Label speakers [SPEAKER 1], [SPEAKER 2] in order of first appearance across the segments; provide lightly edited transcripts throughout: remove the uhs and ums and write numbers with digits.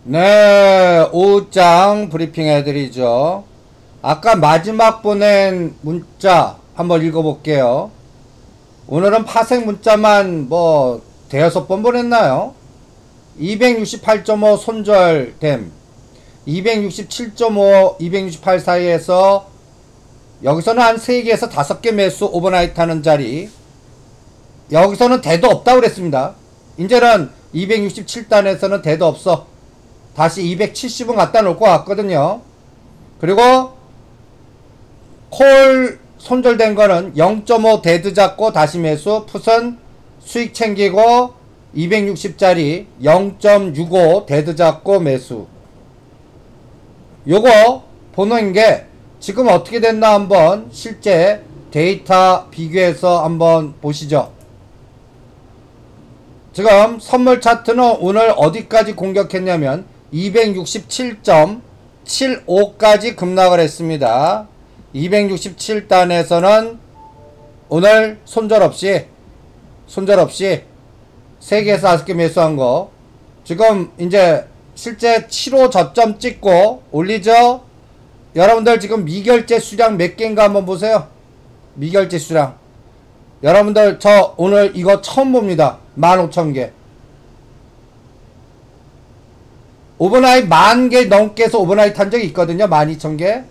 [SPEAKER 1] 네, 오후장 브리핑 해드리죠. 아까 마지막 보낸 문자 한번 읽어볼게요. 오늘은 파생 문자만 뭐 대여섯 번 보냈나요? 268.5 손절됨, 267.5, 268 사이에서 여기서는 한 3개에서 5개 매수 오버나이트 하는 자리, 여기서는 대도 없다고 그랬습니다. 이제는 267단에서는 대도 없어. 다시 270은 갖다 놓을 것 같거든요. 그리고 콜 손절된 거는 0.5 데드 잡고 다시 매수, 풋은 수익 챙기고 260짜리 0.65 데드 잡고 매수. 요거 보는 게 지금 어떻게 됐나 한번 실제 데이터 비교해서 한번 보시죠. 지금 선물 차트는 오늘 어디까지 공격했냐면 267.75까지 급락을 했습니다. 267단에서는 오늘 손절 없이 3개에서 5개 매수한 거, 지금 이제 실제 7호 저점 찍고 올리죠. 여러분들 지금 미결제 수량 몇 개인가 한번 보세요. 미결제 수량 여러분들 저 오늘 이거 처음 봅니다. 15,000개. 오버나잇 10,000개 넘게 해서 오버나잇 한 적이 있거든요. 12,000개.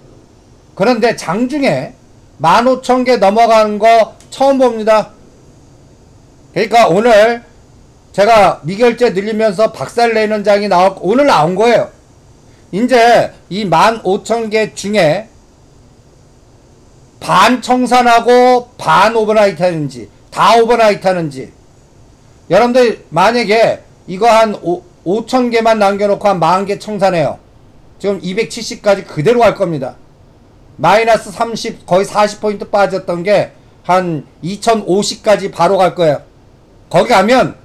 [SPEAKER 1] 그런데 장중에 15,000개 넘어가는 거 처음 봅니다. 그러니까 오늘 제가 미결제 늘리면서 박살내는 장이 오늘 나온 거예요. 이제 이 15,000개 중에 반 청산하고 반 오버나이트 하는지, 다 오버나이트 하는지. 여러분들 만약에 이거 한 5,000개만 남겨놓고 한 40,000개 청산해요. 지금 270까지 그대로 갈 겁니다. 마이너스 30, 거의 40포인트 빠졌던 게 한 2,050까지 바로 갈 거예요. 거기 가면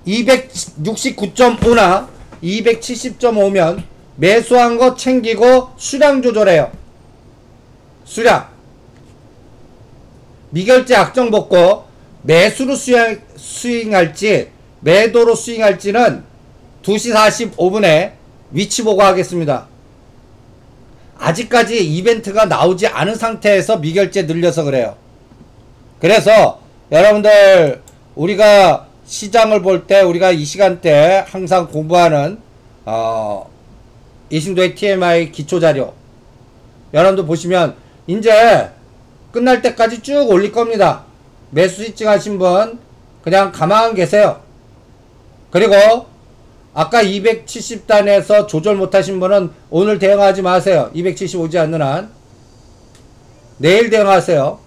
[SPEAKER 1] 269.5나 270.5면 매수한 거 챙기고 수량 조절해요. 수량. 미결제 악정 벗고 매수로 스윙할지 매도로 스윙할지는 2시 45분에 위치 보고 하겠습니다. 아직까지 이벤트가 나오지 않은 상태에서 미결제 늘려서 그래요. 그래서 여러분들 우리가 시장을 볼 때 우리가 이 시간대 항상 공부하는 이신도의 TMI 기초자료 여러분들 보시면 이제 끝날 때까지 쭉 올릴 겁니다. 매수 스위칭 하신 분 그냥 가만히 계세요. 그리고 아까 270단에서 조절 못하신 분은 오늘 대응하지 마세요. 270 오지 않는 한 내일 대응하세요.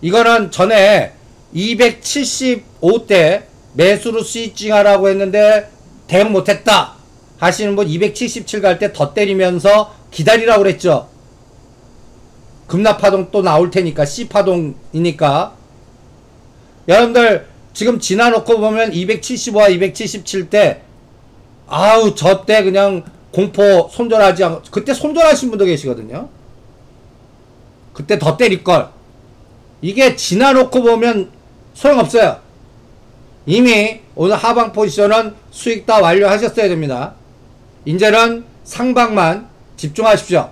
[SPEAKER 1] 이거는 전에 275대 매수로 스위칭 하라고 했는데 대응 못했다 하시는 분 277 갈 때 더 때리면서 기다리라고 그랬죠. 급락파동 또 나올 테니까 C파동이니까. 여러분들 지금 지나놓고 보면 275와 277 때 아우 저 때 그냥 공포 손절하지 않고 그때 손절하신 분도 계시거든요. 그때 더 때릴걸. 이게 지나놓고 보면 소용없어요. 이미 오늘 하방 포지션은 수익 다 완료하셨어야 됩니다. 이제는 상방만 집중하십시오.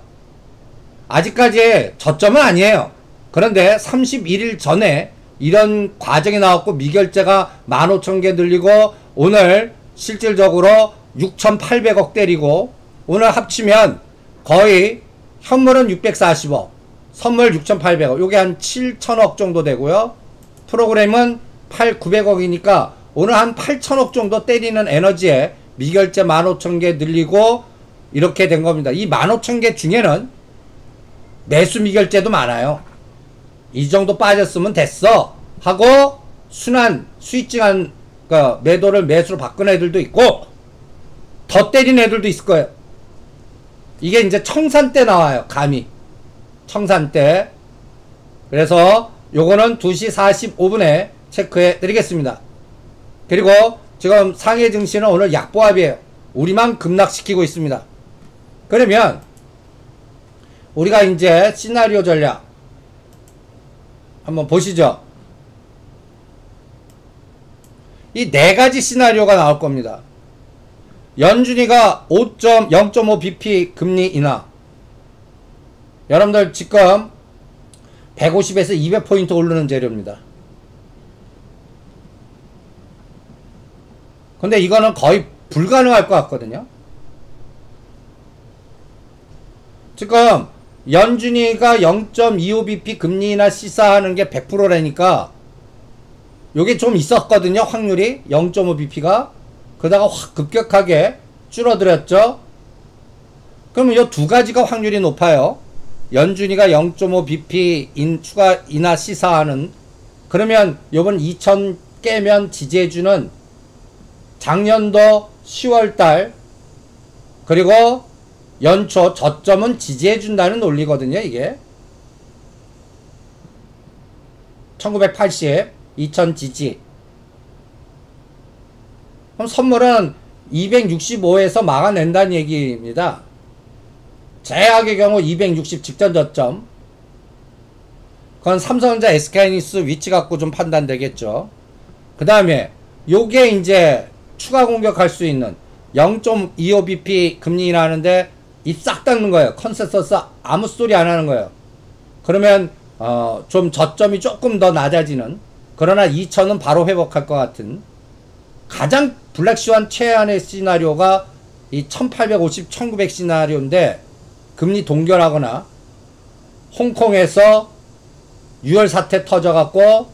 [SPEAKER 1] 아직까지 저점은 아니에요. 그런데 31일 전에 이런 과정이 나왔고 미결제가 15,000개 늘리고 오늘 실질적으로 6,800억 때리고 오늘 합치면 거의 현물은 640억, 선물 6,800억, 요게 한 7,000억 정도 되고요. 프로그램은 900억이니까 오늘 한 8,000억 정도 때리는 에너지에 미결제 15,000개 늘리고 이렇게 된 겁니다. 이 15,000개 중에는 매수 미결제도 많아요. 이 정도 빠졌으면 됐어 하고 순환 스위칭한 매도를 매수로 바꾼 애들도 있고 더 때린 애들도 있을 거예요. 이게 이제 청산 때 나와요. 감이 청산 때. 그래서 요거는 2시 45분에 체크해 드리겠습니다. 그리고 지금 상해 증시는 오늘 약보합이에요. 우리만 급락시키고 있습니다. 그러면 우리가 이제 시나리오 전략 한번 보시죠. 이 4가지 시나리오가 나올 겁니다. 연준이가 0.5bp 금리 인하. 여러분들 지금 150에서 200포인트 오르는 재료입니다. 근데 이거는 거의 불가능할 것 같거든요. 지금 연준이가 0.25bp 금리 인하 시사하는 게 100%라니까 요게 좀 있었거든요. 확률이 0.5bp가 그러다가 확 급격하게 줄어들었죠. 그러면 요 두 가지가 확률이 높아요. 연준이가 0.5bp 추가 인하 시사하는. 그러면 요번 2000 깨면 지지해주는 작년도 10월달 그리고 연초 저점은 지지해준다는 논리거든요. 이게 1980 2000 지지. 그럼 선물은 265에서 막아낸다는 얘기입니다. 제약의 경우 260 직전 저점. 그건 삼성전자 SK하이닉스 위치 갖고 좀 판단되겠죠. 그 다음에 요게 이제 추가 공격할 수 있는 0.25bp 금리 인하하는데 입 싹 닦는 거예요. 컨센서스 아무 소리 안 하는 거예요. 그러면 좀 저점이 조금 더 낮아지는, 그러나 2000은 바로 회복할 것 같은 가장 블랙스완 최한의 시나리오가 이 1850, 1900 시나리오인데, 금리 동결하거나 홍콩에서 6월 사태 터져갖고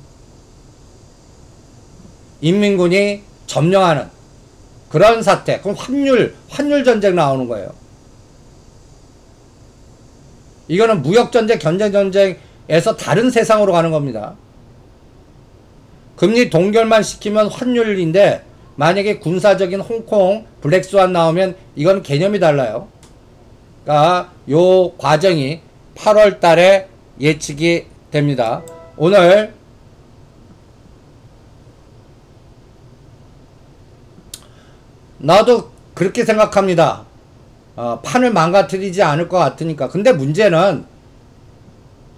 [SPEAKER 1] 인민군이 점령하는 그런 사태. 그럼 환율 전쟁 나오는 거예요. 이거는 무역 전쟁, 경제 전쟁에서 다른 세상으로 가는 겁니다. 금리 동결만 시키면 환율인데, 만약에 군사적인 홍콩 블랙스완 나오면 이건 개념이 달라요. 그러니까 요 과정이 8월 달에 예측이 됩니다. 오늘 나도 그렇게 생각합니다. 판을 망가뜨리지 않을 것 같으니까. 근데 문제는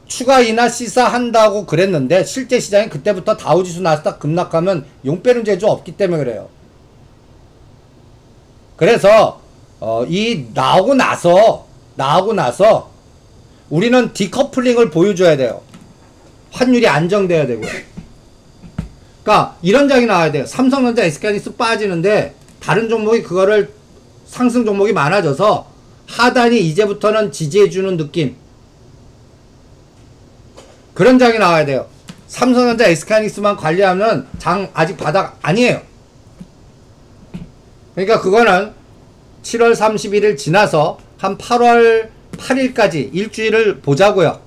[SPEAKER 1] 추가 인하 시사한다고 그랬는데 실제 시장이 그때부터 다우지수 나스닥 급락하면 용 빼는 재주 없기 때문에 그래요. 그래서 이 나오고 나서 우리는 디커플링을 보여줘야 돼요. 환율이 안정돼야 되고요. 그러니까 이런 장이 나와야 돼요. 삼성전자 SK하이닉스 빠지는데 다른 종목이 그거를 상승 종목이 많아져서 하단이 이제부터는 지지해주는 느낌. 그런 장이 나와야 돼요. 삼성전자 SK하이닉스만 관리하면 장 아직 바닥 아니에요. 그러니까 그거는 7월 31일 지나서 한 8월 8일까지 일주일을 보자고요.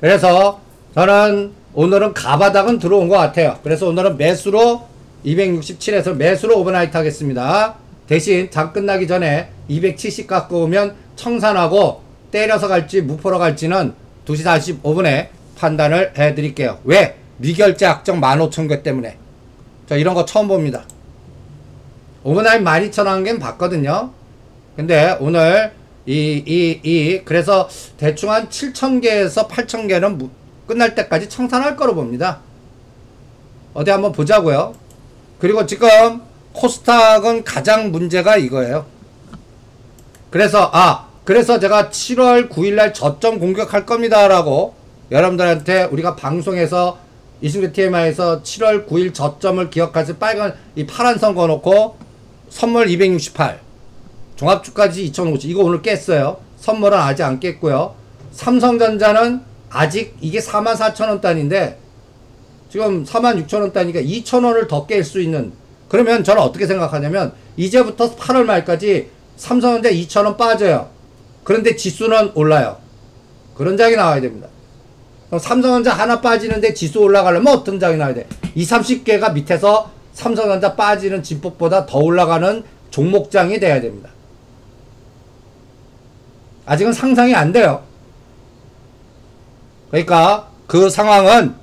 [SPEAKER 1] 그래서 저는 오늘은 가바닥은 들어온 것 같아요. 그래서 오늘은 매수로 267에서 매수로 오버나이트 하겠습니다. 대신 장 끝나기 전에 270 갖고 오면 청산하고 때려서 갈지 무포로 갈지는 2시 45분에 판단을 해드릴게요. 왜? 미결제 악정 15,000개 때문에. 저 이런 거 처음 봅니다. 오버나이트 12,000원엔 봤거든요. 근데 오늘 그래서 대충 한 7,000개에서 8,000개는 끝날 때까지 청산할 거로 봅니다. 어디 한번 보자고요. 그리고 지금 코스닥은 가장 문제가 이거예요. 그래서 제가 7월 9일날 저점 공격할 겁니다 라고 여러분들한테 우리가 방송에서 이승규 TMI에서 7월 9일 저점을 기억하세요. 이 파란 선 그어놓고 선물 268 종합주까지 2050 이거 오늘 깼어요. 선물은 아직 안 깼고요. 삼성전자는 아직 이게 44,000원단인데 지금 46,000원단이니까 2,000원을 더 깰 수 있는. 그러면 저는 어떻게 생각하냐면 이제부터 8월 말까지 삼성전자 2,000원 빠져요. 그런데 지수는 올라요. 그런 장이 나와야 됩니다. 그럼 삼성전자 하나 빠지는데 지수 올라가려면 어떤 장이 나와야 돼? 20, 30개가 밑에서 삼성전자 빠지는 진폭보다 더 올라가는 종목장이 돼야 됩니다. 아직은 상상이 안 돼요. 그러니까 그 상황은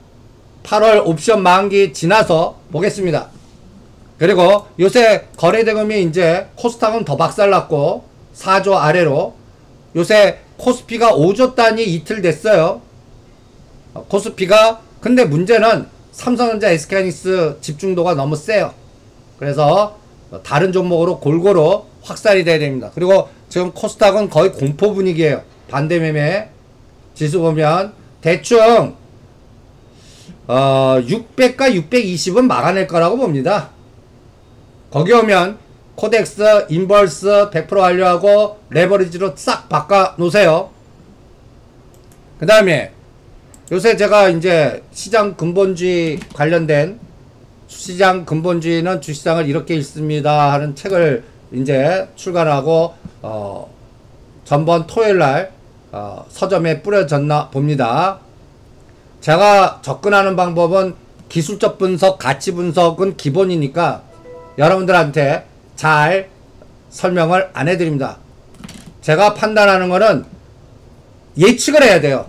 [SPEAKER 1] 8월 옵션 만기 지나서 보겠습니다. 그리고 요새 거래대금이 이제 코스닥은 더 박살났고 4조 아래로 요새 코스피가 5조 단위 이틀 됐어요. 코스피가. 근데 문제는 삼성전자 SK하이닉스 집중도가 너무 세요. 그래서 다른 종목으로 골고루 확산이 돼야 됩니다. 그리고 지금 코스닥은 거의 공포 분위기예요. 반대 매매 지수 보면 대충 600과 620은 막아낼 거라고 봅니다. 거기 오면 코덱스, 인버스 100% 완료하고 레버리지로 싹 바꿔 놓으세요. 그 다음에 요새 제가 이제 시장 근본주의 관련된 시장 근본주의는 주시장을 이렇게 읽습니다 하는 책을 이제 출간하고 전번 토요일날 서점에 뿌려졌나 봅니다. 제가 접근하는 방법은 기술적 분석, 가치 분석은 기본이니까 여러분들한테 잘 설명을 안 해드립니다. 제가 판단하는 거는 예측을 해야 돼요.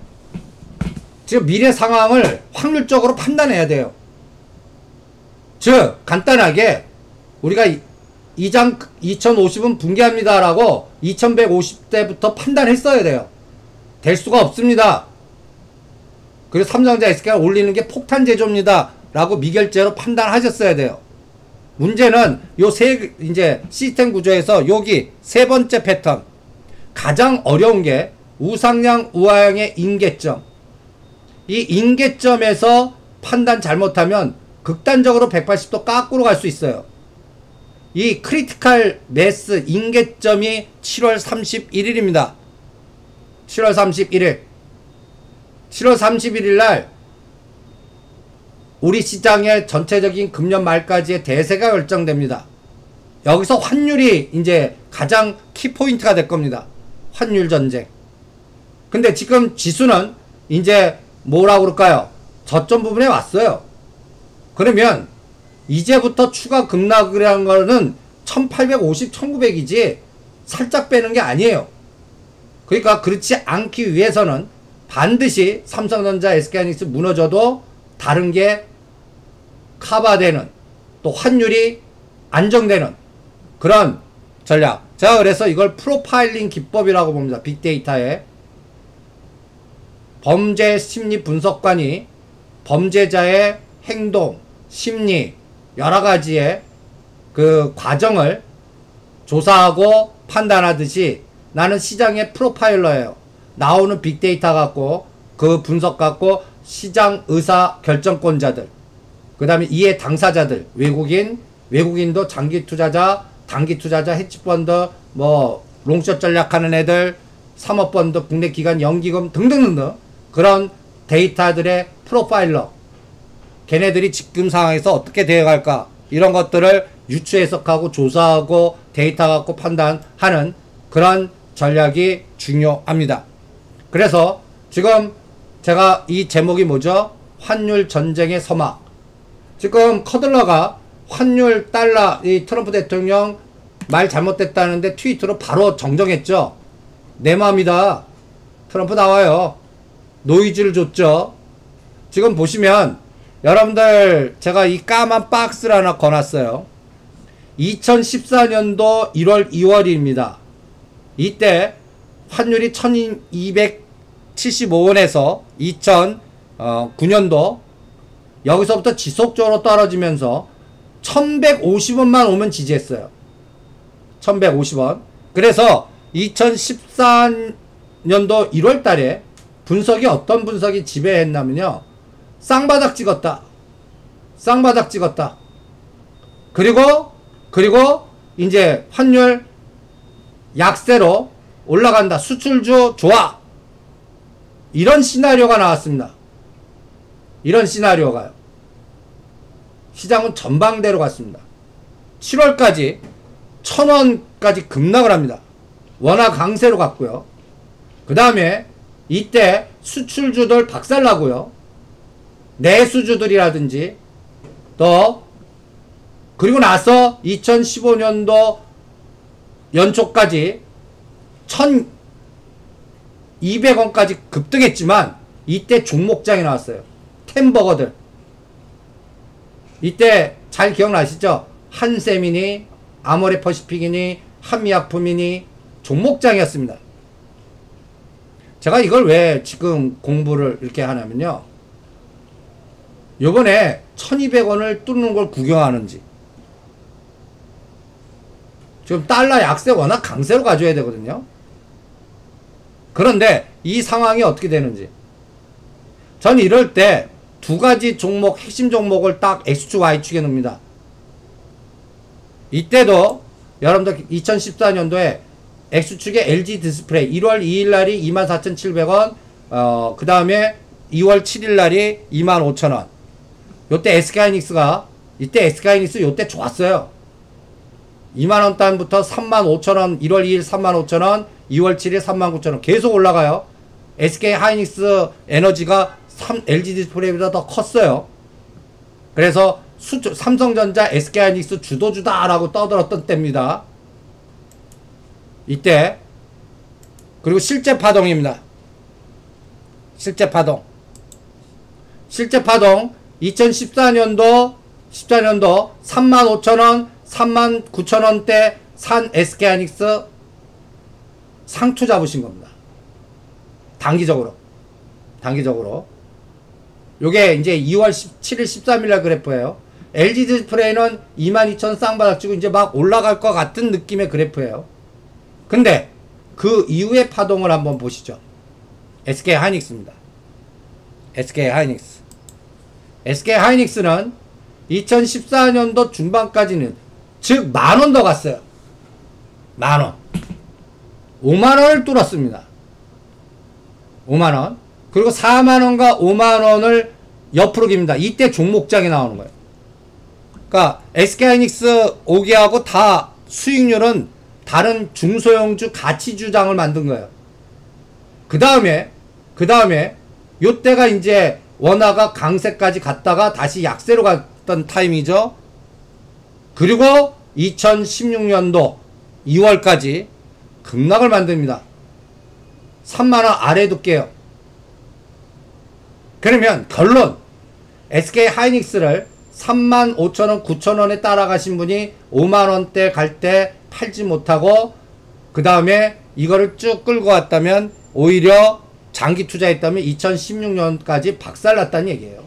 [SPEAKER 1] 지금 미래 상황을 확률적으로 판단해야 돼요. 즉 간단하게 우리가 2050은 붕괴합니다 라고 2150대부터 판단했어야 돼요. 될 수가 없습니다. 그리고 삼성전자 SK가 올리는 게 폭탄 제조입니다 라고 미결제로 판단하셨어야 돼요. 문제는 요 이제 시스템 구조에서 여기 세 번째 패턴 가장 어려운 게 우상향 우하향의 인계점. 이 인계점에서 판단 잘못하면 극단적으로 180도 까꾸로 갈 수 있어요. 이 크리티컬 매스 인계점이 7월 31일입니다. 7월 31일. 7월 31일 날 우리 시장의 전체적인 금년 말까지의 대세가 결정됩니다. 여기서 환율이 이제 가장 키포인트가 될 겁니다. 환율 전쟁. 근데 지금 지수는 이제 뭐라고 그럴까요? 저점 부분에 왔어요. 그러면 이제부터 추가 급락을 한 거는 1850, 1900이지 살짝 빼는 게 아니에요. 그러니까 그렇지 않기 위해서는 반드시 삼성전자, SK하이닉스 무너져도 다른 게 커버되는 또 환율이 안정되는 그런 전략. 제가 그래서 이걸 프로파일링 기법이라고 봅니다. 빅데이터의 범죄 심리 분석관이 범죄자의 행동, 심리 여러 가지의 그 과정을 조사하고 판단하듯이 나는 시장의 프로파일러예요. 나오는 빅데이터 갖고 그 분석 갖고 시장 의사 결정권자들 그 다음에 이해 당사자들 외국인도 장기 투자자 단기 투자자 헤지펀드 뭐 롱숏 전략하는 애들 사모펀드 국내 기관 연기금 등등등등 그런 데이터들의 프로파일러 걔네들이 지금 상황에서 어떻게 대응할까 이런 것들을 유추 해석하고 조사하고 데이터 갖고 판단하는 그런 전략이 중요합니다. 그래서 지금 제가 이 제목이 뭐죠? 환율 전쟁의 서막. 지금 커들러가 환율 달러 이 트럼프 대통령 말 잘못됐다는데 트위터로 바로 정정했죠. 내 마음이다. 트럼프 나와요. 노이즈를 줬죠. 지금 보시면 여러분들 제가 이 까만 박스를 하나 거놨어요. 2014년도 1월 2월입니다. 이때 환율이 1275원에서 2009년도 여기서부터 지속적으로 떨어지면서 1150원만 오면 지지했어요. 1150원. 그래서 2014년도 1월 달에 분석이 어떤 분석이 지배했냐면요. 쌍바닥 찍었다. 쌍바닥 찍었다. 그리고 이제 환율 약세로 올라간다. 수출주 좋아. 이런 시나리오가 나왔습니다. 이런 시나리오가요. 시장은 전방대로 갔습니다. 7월까지 1000원까지 급락을 합니다. 원화 강세로 갔고요. 그 다음에 이때 수출주들 박살나고요. 내수주들이라든지 또 그리고 나서 2015년도 연초까지 1200원까지 급등했지만 이때 종목장이 나왔어요. 템버거들. 이때 잘 기억나시죠? 한샘이니 아모레퍼시픽이니 한미약품이니 종목장이었습니다. 제가 이걸 왜 지금 공부를 이렇게 하냐면요. 요번에 1200원을 뚫는 걸 구경하는지 지금 달러 약세 워낙 강세로 가져야 되거든요. 그런데 이 상황이 어떻게 되는지. 전 이럴 때 두 가지 종목, 핵심 종목을 딱 X축, Y축에 놓습니다. 이때도 여러분들 2014년도에 X축에 LG 디스플레이 1월 2일 날이 24,700원, 그 다음에 2월 7일 날이 25,000원. 요때 SK하이닉스가, 이때 SK하이닉스 요때 좋았어요. 2만원 단부터 35,000원, 1월 2일 35,000원, 2월 7일 39,000원 계속 올라가요. SK하이닉스 에너지가 LG 디스플레이보다 더 컸어요. 그래서 삼성전자 SK하이닉스 주도주다라고 떠들었던 때입니다. 이때. 그리고 실제 파동입니다. 실제 파동 2014년도 35,000원 39,000원대 산 SK하이닉스 상투 잡으신 겁니다. 단기적으로 요게 이제 2월 17일 13일날 그래프예요. LG 디스플레이는 22,000 쌍바닥치고 이제 막 올라갈 것 같은 느낌의 그래프예요. 근데 그 이후의 파동을 한번 보시죠. SK하이닉스입니다. SK하이닉스는 2014년도 중반까지는 즉 만원 더 갔어요. 만원 5만원을 뚫었습니다. 5만원. 그리고 4만원과 5만원을 옆으로 깁니다. 이때 종목장이 나오는 거예요. 그러니까 SK하이닉스 5개하고 다 수익률은 다른 중소형주 가치주장을 만든 거예요. 그 다음에 요때가 이제 원화가 강세까지 갔다가 다시 약세로 갔던 타임이죠. 그리고 2016년도 2월까지 급락을 만듭니다. 3만원 아래 둘게요. 그러면 결론, SK하이닉스를 35,000원 9,000원에 따라가신 분이 5만원대 갈 때 팔지 못하고 그 다음에 이거를 쭉 끌고 왔다면 오히려 장기 투자했다면 2016년까지 박살났다는 얘기예요.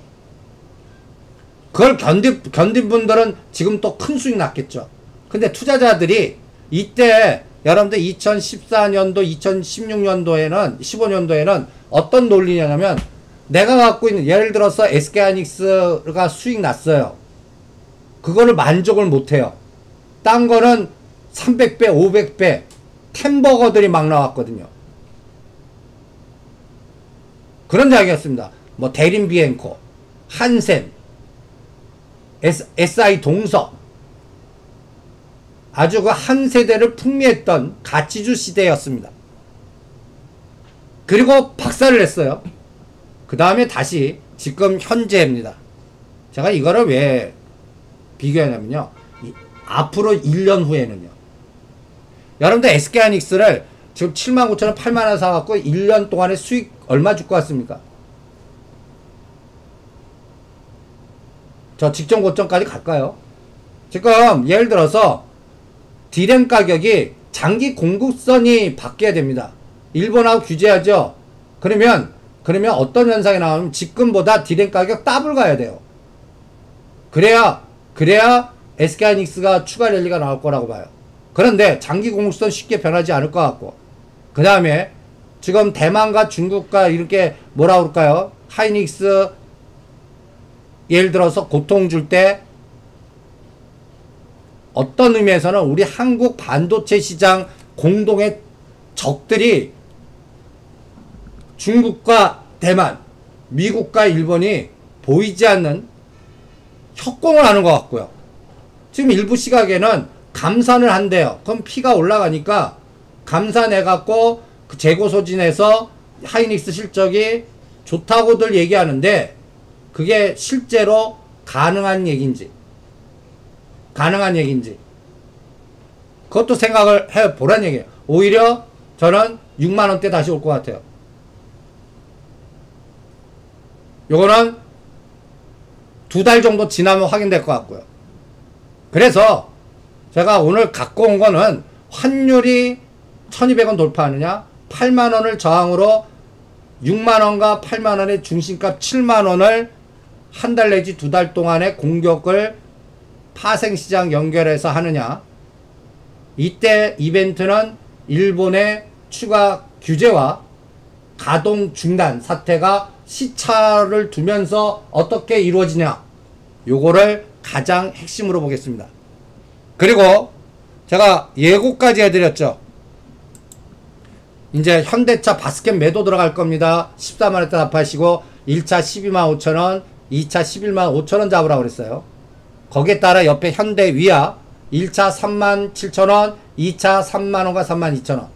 [SPEAKER 1] 그걸 견딘 분들은 지금 또 큰 수익 났겠죠. 근데 투자자들이 이때 여러분들 2014년도 2016년도에는 15년도에는 어떤 논리냐면 내가 갖고 있는 예를 들어서 SK하이닉스가 수익 났어요. 그거를 만족을 못해요. 딴 거는 300배 500배 햄버거들이 막 나왔거든요. 그런 이야기였습니다. 뭐 대림비엔코, 한센, SI 동서, 아주 그 한 세대를 풍미했던 가치주 시대였습니다. 그리고 박살을 냈어요. 그 다음에 다시 지금 현재입니다. 제가 이거를 왜 비교하냐면요, 앞으로 1년 후에는요, 여러분들 SK하이닉스를 지금 79,000원 8만원 사갖고 1년 동안에 수익 얼마 줄 것 같습니까? 저 직전 고점까지 갈까요? 지금 예를 들어서 디램 가격이 장기 공급선이 바뀌어야 됩니다. 일본하고 규제하죠. 그러면 어떤 현상이 나오면 지금보다 디램 가격 더블 가야 돼요. 그래야 SK하이닉스가 추가 랠리가 나올 거라고 봐요. 그런데 장기 공급선 쉽게 변하지 않을 것 같고, 그 다음에 지금 대만과 중국과 이렇게 뭐라 그럴까요? 하이닉스 예를 들어서 고통 줄 때 어떤 의미에서는 우리 한국 반도체 시장 공동의 적들이 중국과 대만, 미국과 일본이 보이지 않는 협공을 하는 것 같고요. 지금 일부 시각에는 감산을 한대요. 그럼 피가 올라가니까 감산해갖고 그 재고 소진해서 하이닉스 실적이 좋다고들 얘기하는데, 그게 실제로 가능한 얘기인지 그것도 생각을 해보란 얘기예요. 오히려 저는 6만원대 다시 올 것 같아요. 요거는 2달 정도 지나면 확인될 것 같고요. 그래서 제가 오늘 갖고 온 거는 환율이 1200원 돌파하느냐, 8만원을 저항으로 6만원과 8만원의 중심값 7만원을 한 달 내지 2달 동안의 공격을 파생시장 연결해서 하느냐, 이때 이벤트는 일본의 추가 규제와 가동 중단 사태가 시차를 두면서 어떻게 이루어지냐, 요거를 가장 핵심으로 보겠습니다. 그리고 제가 예고까지 해드렸죠. 이제 현대차 바스켓 매도 들어갈 겁니다. 14만원대 답하시고 1차 125,000원, 2차 115,000원 잡으라고 그랬어요. 거기에 따라 옆에 현대 위아 1차 37,000원, 2차 3만원과 32,000원.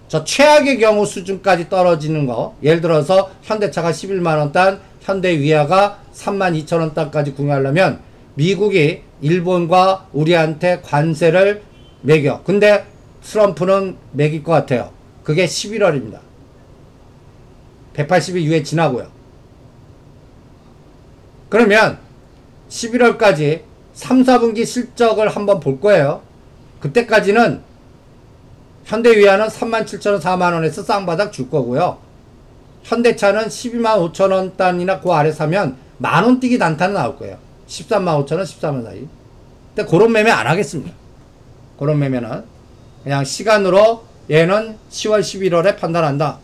[SPEAKER 1] 저 최악의 경우 수준까지 떨어지는 거, 예를 들어서 현대차가 11만원 단, 현대 위아가 32,000원 단까지 구매하려면 미국이 일본과 우리한테 관세를 매겨. 근데 트럼프는 매길 것 같아요. 그게 11월입니다. 180일 이후에 지나고요. 그러면 11월까지 3, 4분기 실적을 한번 볼 거예요. 그때까지는 현대 위아는 37,000원, 4만원에서 쌍바닥 줄 거고요. 현대차는 125,000원 단이나 그 아래 사면 만원 뛰기 단타는 나올 거예요. 135,000원, 14만 사이. 근데 그런 매매 안 하겠습니다. 그런 매매는 그냥 시간으로 얘는 10월, 11월에 판단한다.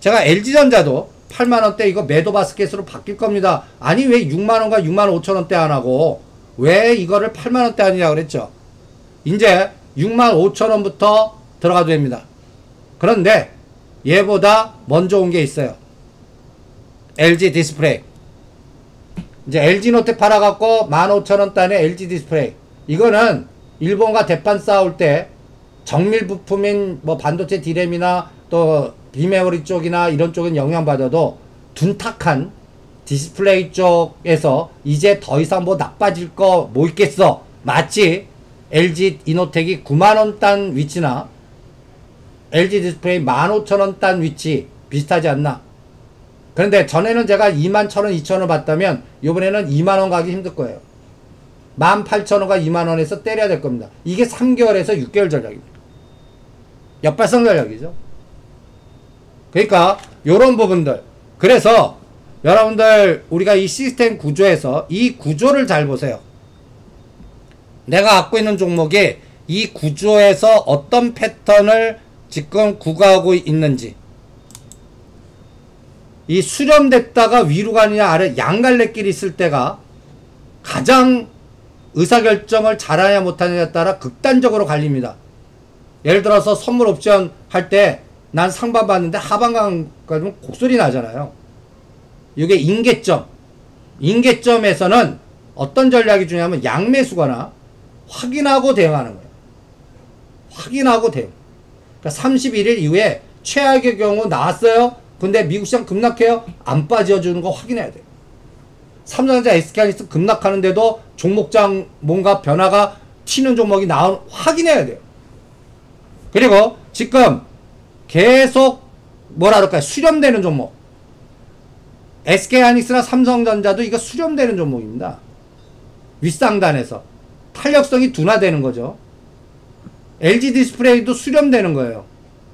[SPEAKER 1] 제가 LG전자도 8만원대 이거 매도 바스켓으로 바뀔 겁니다. 아니 왜 6만원과 6만 5천원대 안 하고 왜 이거를 8만원대 하느냐고 그랬죠. 이제 6만 5천원부터 들어가도 됩니다. 그런데 얘보다 먼저 온 게 있어요. LG 디스플레이. 이제 LG노트 팔아갖고 15,000원단의 LG 디스플레이. 이거는 일본과 대판 싸울 때 정밀 부품인 뭐 반도체 디램이나 또 비메모리 쪽이나 이런 쪽은 영향받아도 둔탁한 디스플레이 쪽에서 이제 더 이상 뭐 나빠질 거 뭐 있겠어. 마치 LG 이노텍이 9만원 단 위치나 LG 디스플레이 15,000원 단 위치 비슷하지 않나. 그런데 전에는 제가 21,000원, 2,000원 받다면 이번에는 2만원 가기 힘들 거예요. 18,000원과 2만원에서 때려야 될 겁니다. 이게 3개월에서 6개월 전략입니다. 역발상 전략이죠. 그러니까 요런 부분들. 그래서 여러분들 우리가 이 시스템 구조에서 이 구조를 잘 보세요. 내가 갖고 있는 종목이 이 구조에서 어떤 패턴을 지금 구가하고 있는지, 이 수렴됐다가 위로 가느냐 아래 양갈래길이 있을 때가 가장 의사결정을 잘하냐 못하냐에 따라 극단적으로 갈립니다. 예를 들어서 선물 옵션 할 때 난 상반 봤는데 하반 가면 곡소리 나잖아요. 이게 인계점. 인계점에서는 어떤 전략이 중요하면 양매수거나 확인하고 대응하는 거예요. 확인하고 대응. 그러니까 31일 이후에 최악의 경우 나왔어요. 근데 미국 시장 급락해요. 안 빠져주는 거 확인해야 돼요. 삼성전자 SK하이닉스 급락하는데도 종목장 뭔가 변화가 튀는 종목이 나온 확인해야 돼요. 그리고 지금 계속 뭐라 그럴까요? 수렴되는 종목. SK하이닉스나 삼성전자도 이거 수렴되는 종목입니다. 윗상단에서 탄력성이 둔화되는 거죠. LG 디스플레이도 수렴되는 거예요.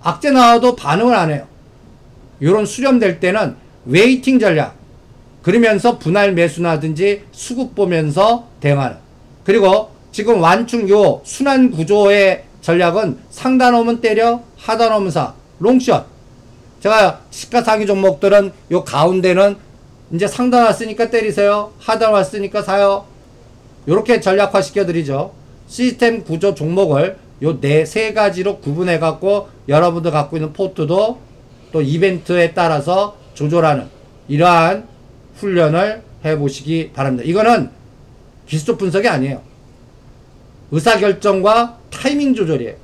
[SPEAKER 1] 악재 나와도 반응을 안 해요. 요런 수렴될 때는 웨이팅 전략. 그러면서 분할 매수나든지 수급 보면서 대응하는. 그리고 지금 완충 요 순환 구조의 전략은 상단 오면 때려, 하단 오면 사. 롱숏. 제가 시가상위 종목들은 요 가운데는 이제 상단 왔으니까 때리세요. 하단 왔으니까 사요. 요렇게 전략화 시켜드리죠. 시스템 구조 종목을 요 세 가지로 구분해 갖고 여러분들 갖고 있는 포트도 또 이벤트에 따라서 조절하는 이러한 훈련을 해 보시기 바랍니다. 이거는 기술적 분석이 아니에요. 의사결정과 타이밍 조절이에요.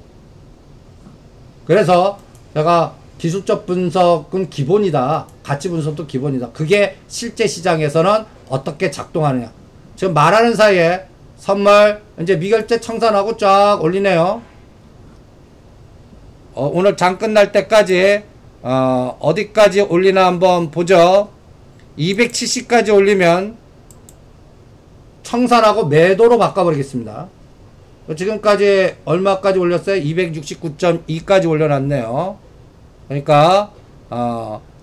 [SPEAKER 1] 그래서 제가 기술적 분석은 기본이다. 가치 분석도 기본이다. 그게 실제 시장에서는 어떻게 작동하느냐. 지금 말하는 사이에 선물 이제 미결제 청산하고 쫙 올리네요. 오늘 장 끝날 때까지 어디까지 올리나 한번 보죠. 270까지 올리면 청산하고 매도로 바꿔버리겠습니다. 지금까지 얼마까지 올렸어요? 269.2까지 올려놨네요. 그러니까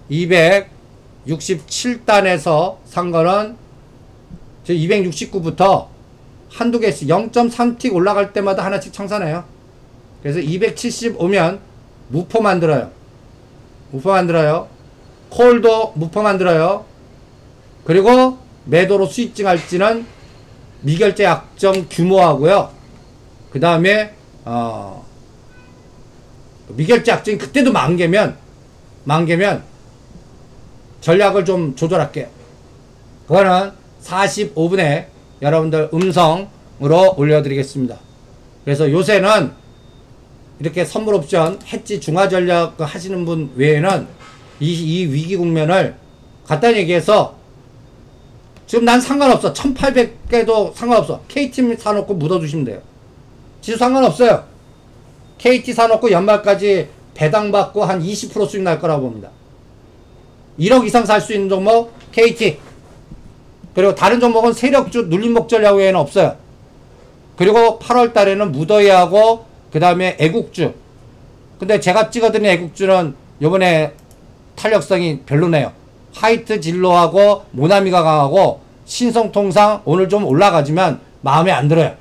[SPEAKER 1] 267단에서 산 거는 269부터 한두 개씩 0.3틱 올라갈 때마다 하나씩 청산해요. 그래서 270 오면 무포 만들어요. 무포 만들어요. 콜도 무포 만들어요. 그리고 매도로 수익증 할지는 미결제 약정 규모하고요. 그 다음에 미결제 약정이 그때도 만개면 전략을 좀 조절할게요. 그거는 45분에 여러분들 음성으로 올려드리겠습니다. 그래서 요새는 이렇게 선물 옵션 해지 중화 전략 하시는 분 외에는 이 위기 국면을 간단히 얘기해서 지금 난 상관없어. 1800개도 상관없어. KT 사놓고 묻어두시면 돼요. 지수 상관없어요. KT 사놓고 연말까지 배당받고 한 20% 수익 날 거라고 봅니다. 1억 이상 살 수 있는 종목 KT. 그리고 다른 종목은 세력주 눌림목 전략 외에는 없어요. 그리고 8월 달에는 무더위하고 그 다음에 애국주. 근데 제가 찍어드린 애국주는 요번에 탄력성이 별로네요. 화이트 진로하고 모나미가 강하고 신성통상 오늘 좀 올라가지만 마음에 안 들어요.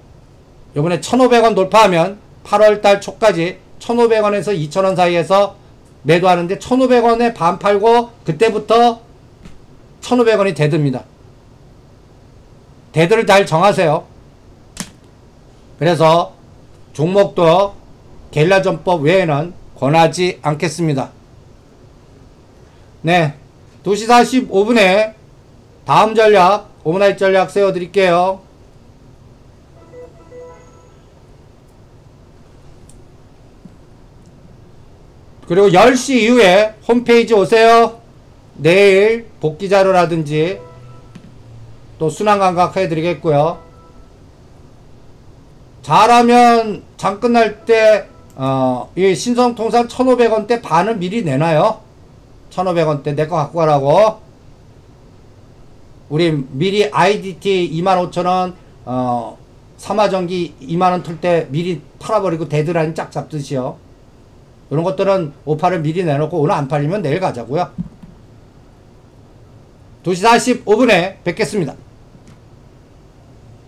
[SPEAKER 1] 요번에 1,500원 돌파하면 8월달 초까지 1,500원에서 2,000원 사이에서 매도하는데 1,500원에 반 팔고 그때부터 1,500원이 대듭니다. 대들을 잘 정하세요. 그래서 종목도 게릴라 전법 외에는 권하지 않겠습니다. 네, 2시 45분에 다음 전략 오브나이트 전략 세워드릴게요. 그리고 10시 이후에 홈페이지 오세요. 내일 복귀 자료라든지 또 순환감각 해드리겠고요. 잘하면 장 끝날 때 이 신성통상 1,500원대 반을 미리 내놔요. 1,500원대 내 거 갖고 가라고. 우리 미리 IDT 25,000원 삼화전기 2만원 틀 때 미리 팔아버리고 데드라인 쫙 잡듯이요. 이런 것들은 오파를 미리 내놓고 오늘 안 팔리면 내일 가자고요. 2시 45분에 뵙겠습니다.